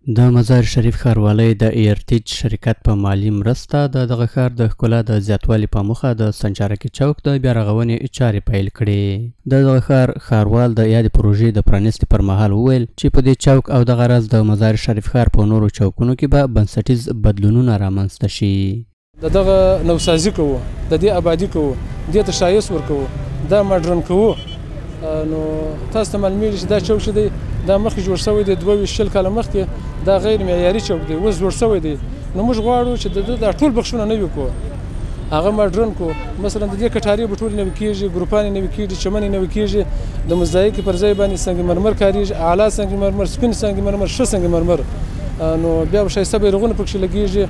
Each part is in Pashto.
د مزار شریف ښاروالۍ د ایرټیج شرکت په مالي مرسته د دغه ښار د ښکلا د زیاتوالي په موخه د سنچارکي چوک د بیارغونې چارې پیل کړې. د دغه ښار ښاروال د یادې پروژې د پرانیستې پر مهال وویل چې په دې چوک او دغه راز د مزار شریف ښار په نورو چوکونو کې به بنسټیز بدلونونه رامنځته شي. دغه نوسازي کوو، د دې آبادي کوو، دې ته ښایست ورکوو، دا ماډرن کوو. نو تاسو ته معلومیږي چې دا چوک چې دی دا مخکې جوړ شوی دی 22 کاله مخکې، دا غیر معیاري چوک دی، اوس جوړ شوی دی. نو موږ غواړو چې دا ټول بخښونه نوي کړو، هغه ماډرن کړو. مثلا د دې کټارې به ټولې نوي کېږي، ګروپانې نوي کېږي، چمنې نوي کېږي، د مزایکې پر ځای باندې سنگ مرمر کارېږي، اعلی سنگ مرمر، سپین سنگ مرمر، ښه سنگ مرمر. نو بیا به ښایسته بیرغونه پکښې لګېږي.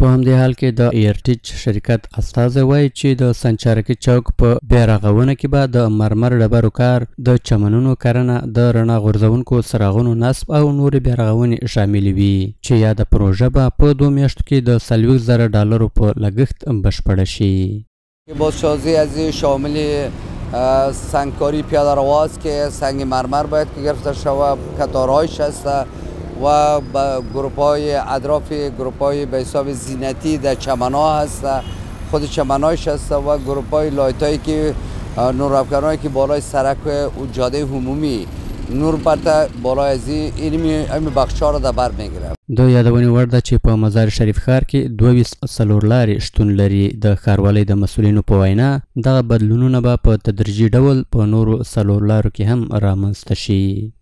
په همدې حال کې د ایرټیج شرکت استازی وایي چې د سنچارکي چوک په بیارغونه کې به د مرمر ډبرو کار، د چمنونو کرنه، د رڼا غورځونکو څراغونو نصب او نورې بیارغونې شاملې وي چې یاده پروژه به په 2 میاشتو کې د $40,000 په لګښت بشپړه شي. بازسازی از شامل سنگکاری پیاده روا است که سنگ مرمر باید که گرفته شود، کتارهایش هست و گروپ‌های اطراف گروپ‌های به حساب زینتی در چمن‌ها هست، خود چمن‌هاش هست و گروپ‌های لایتایی که نورافکنایی که بالای سرک و جاده عمومی نور پرته بالای از این بخش‌ها را در بر می‌گیره. د یادونې وړ ده چې په مزار شریف ښار کې 22 څلورلارې شتون لري. د ښاروالۍ د مسؤلینو په وینا دغه بدلونونه به په تدریجي ډول په نورو څلورلارو کې هم رامنځته شي.